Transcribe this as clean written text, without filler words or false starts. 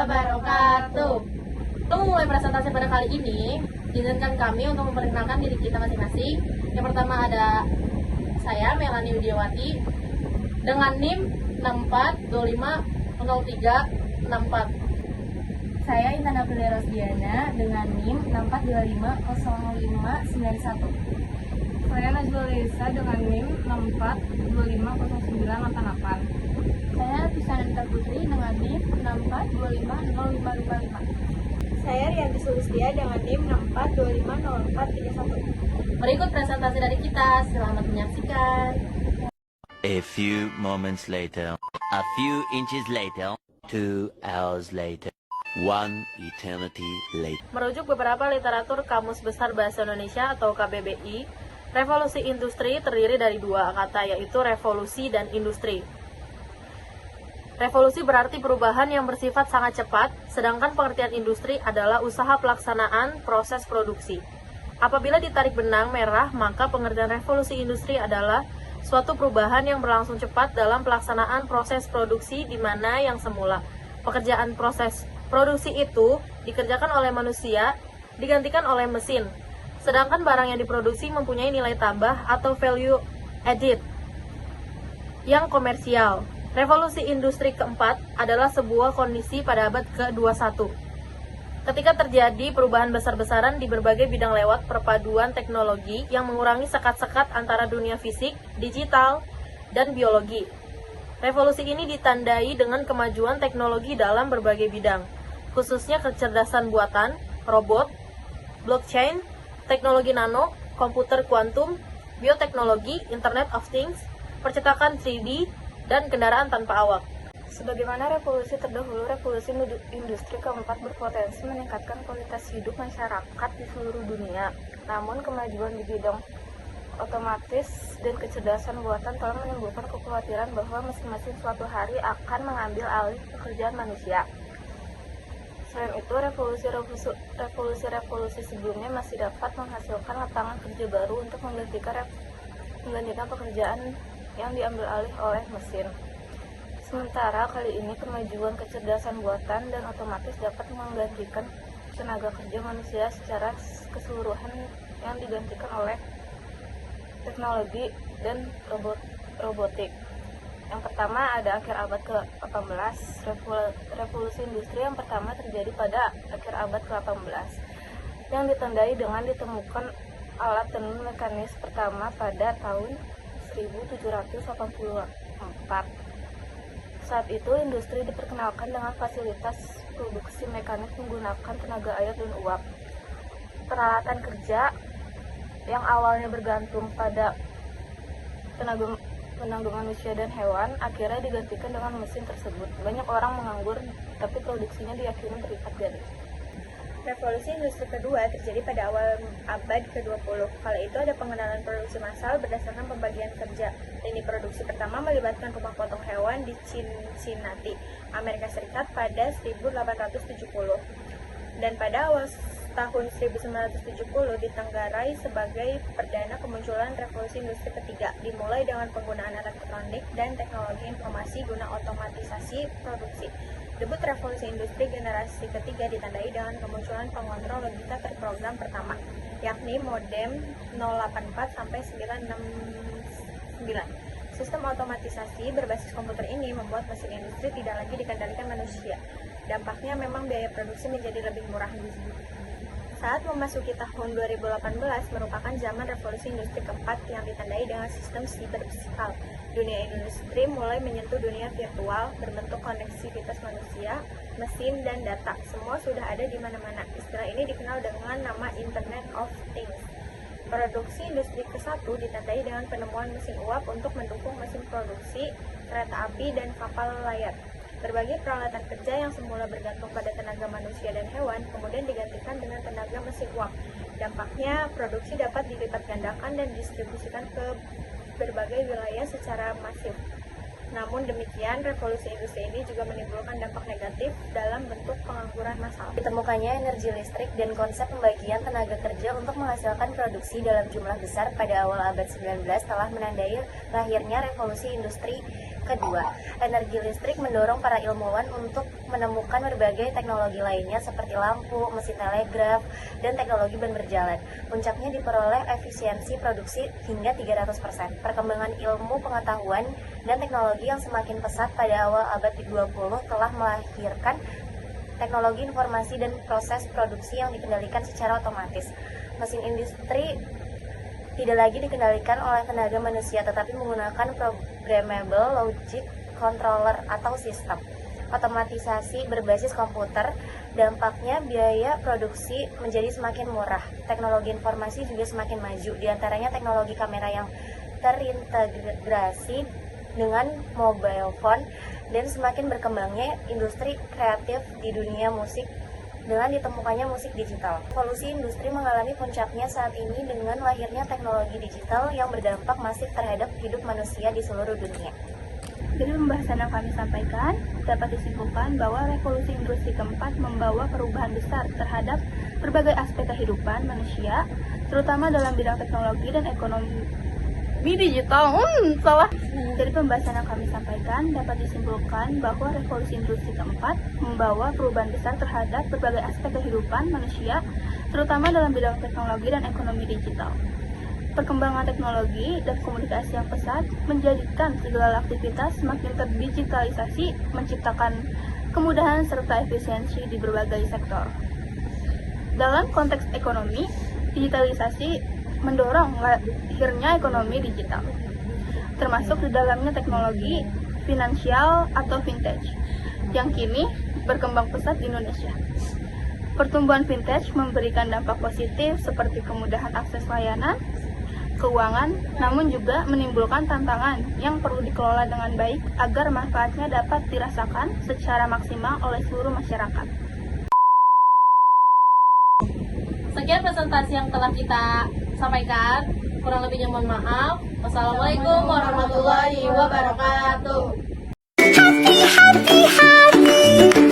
wabarakatuh. Untuk memulai presentasi pada kali ini, izinkan kami untuk memperkenalkan diri kita masing-masing. Yang pertama ada saya, Melanie Widiawati, dengan NIM 64250364. Saya Intan Aprilia Rosdiana dengan NIM 64250591. Saya Najwa Lisa dengan NIM 64250988. Saya Pisananta Putri dengan NIM 64250555. Saya Rianti Sulistia dengan NIM 64250431. Berikut presentasi dari kita, selamat menyaksikan. A few moments later, a few inches later, 2 hours later, 1 eternity later. Merujuk beberapa literatur Kamus Besar Bahasa Indonesia atau KBBI, revolusi industri terdiri dari dua kata, yaitu revolusi dan industri. Revolusi berarti perubahan yang bersifat sangat cepat, sedangkan pengertian industri adalah usaha pelaksanaan proses produksi. Apabila ditarik benang merah, maka pengertian revolusi industri adalah suatu perubahan yang berlangsung cepat dalam pelaksanaan proses produksi di mana yang semula pekerjaan proses produksi itu dikerjakan oleh manusia, digantikan oleh mesin. Sedangkan barang yang diproduksi mempunyai nilai tambah atau value added yang komersial. Revolusi industri keempat adalah sebuah kondisi pada abad ke-21. Ketika terjadi perubahan besar-besaran di berbagai bidang lewat perpaduan teknologi yang mengurangi sekat-sekat antara dunia fisik, digital, dan biologi. Revolusi ini ditandai dengan kemajuan teknologi dalam berbagai bidang, khususnya kecerdasan buatan, robot, blockchain, teknologi nano, komputer kuantum, bioteknologi, Internet of Things, percetakan 3D, dan kendaraan tanpa awak. Sebagaimana revolusi terdahulu, revolusi industri keempat berpotensi meningkatkan kualitas hidup masyarakat di seluruh dunia. Namun kemajuan di bidang otomatis dan kecerdasan buatan telah menimbulkan kekhawatiran bahwa mesin-mesin suatu hari akan mengambil alih pekerjaan manusia. Selain itu, revolusi sebelumnya masih dapat menghasilkan lapangan kerja baru untuk menggantikan pekerjaan yang diambil alih oleh mesin. Sementara kali ini kemajuan kecerdasan buatan dan otomatis dapat menggantikan tenaga kerja manusia secara keseluruhan yang digantikan oleh teknologi dan robotik. Yang pertama ada akhir abad ke-18. Revolusi industri yang pertama terjadi pada akhir abad ke-18 yang ditandai dengan ditemukan alat tenun mekanis pertama pada tahun 1784. Saat itu industri diperkenalkan dengan fasilitas produksi mekanis menggunakan tenaga air dan uap. Peralatan kerja yang awalnya bergantung pada tenaga manusia dan hewan akhirnya digantikan dengan mesin tersebut. Banyak orang menganggur, tapi produksinya diyakini berlipat ganda. Revolusi industri kedua terjadi pada awal abad ke-20. Kala itu ada pengenalan produksi massal berdasarkan pembagian kerja. Lini produksi pertama melibatkan rumah potong hewan di Cincinnati, Amerika Serikat pada 1870. Dan pada awal tahun 1970 ditenggarai sebagai perdana kemunculan revolusi industri ketiga, dimulai dengan penggunaan elektronik dan teknologi informasi guna otomatisasi produksi. Debut revolusi industri generasi ketiga ditandai dengan kemunculan pengontrol logika terprogram pertama, yakni modem 084 sampai 969. Sistem otomatisasi berbasis komputer ini membuat mesin industri tidak lagi dikendalikan manusia. Dampaknya memang biaya produksi menjadi lebih murah. Saat memasuki tahun 2018 merupakan zaman revolusi industri keempat yang ditandai dengan sistem siberfisikal. Dunia industri mulai menyentuh dunia virtual berbentuk koneksivitas manusia, mesin, dan data. Semua sudah ada di mana-mana. Istilah ini dikenal dengan nama Internet of Things. Produksi industri ke-1 ditandai dengan penemuan mesin uap untuk mendukung mesin produksi, kereta api, dan kapal layar. Berbagai peralatan kerja yang semula bergantung pada tenaga manusia dan hewan, kemudian digantikan dengan tenaga mesin uap. Dampaknya, produksi dapat dilipat gandakan dan didistribusikan ke berbagai wilayah secara masif. Namun demikian, revolusi industri ini juga menimbulkan dampak negatif dalam bentuk pengangguran massal. Ditemukannya energi listrik dan konsep pembagian tenaga kerja untuk menghasilkan produksi dalam jumlah besar pada awal abad 19 telah menandai lahirnya revolusi industri Kedua, energi listrik mendorong para ilmuwan untuk menemukan berbagai teknologi lainnya seperti lampu, mesin telegraf, dan teknologi ban berjalan. Puncaknya diperoleh efisiensi produksi hingga 300%. Perkembangan ilmu pengetahuan dan teknologi yang semakin pesat pada awal abad ke-20 telah melahirkan teknologi informasi dan proses produksi yang dikendalikan secara otomatis. Mesin industri tidak lagi dikendalikan oleh tenaga manusia, tetapi menggunakan programmable logic controller atau sistem otomatisasi berbasis komputer. Dampaknya biaya produksi menjadi semakin murah. Teknologi informasi juga semakin maju, diantaranya teknologi kamera yang terintegrasi dengan mobile phone, dan semakin berkembangnya industri kreatif di dunia musik dengan ditemukannya musik digital. Evolusi industri mengalami puncaknya saat ini dengan lahirnya teknologi digital yang berdampak masif terhadap hidup manusia di seluruh dunia. Dari pembahasan yang kami sampaikan, dapat disimpulkan bahwa revolusi industri keempat membawa perubahan besar terhadap berbagai aspek kehidupan manusia, terutama dalam bidang teknologi dan ekonomi digital. Dari pembahasan yang kami sampaikan, dapat disimpulkan bahwa revolusi industri keempat membawa perubahan besar terhadap berbagai aspek kehidupan manusia, terutama dalam bidang teknologi dan ekonomi digital. Perkembangan teknologi dan komunikasi yang pesat menjadikan segala aktivitas semakin terdigitalisasi, menciptakan kemudahan serta efisiensi di berbagai sektor. Dalam konteks ekonomi, digitalisasi mendorong lahirnya ekonomi digital, termasuk di dalamnya teknologi finansial atau vintage, yang kini berkembang pesat di Indonesia. Pertumbuhan vintage memberikan dampak positif seperti kemudahan akses layanan, keuangan, namun juga menimbulkan tantangan yang perlu dikelola dengan baik agar manfaatnya dapat dirasakan secara maksimal oleh seluruh masyarakat. Sekian presentasi yang telah kita sampaikan. Kurang lebihnya mohon maaf. Wassalamualaikum warahmatullahi wabarakatuh. Happy, happy, happy.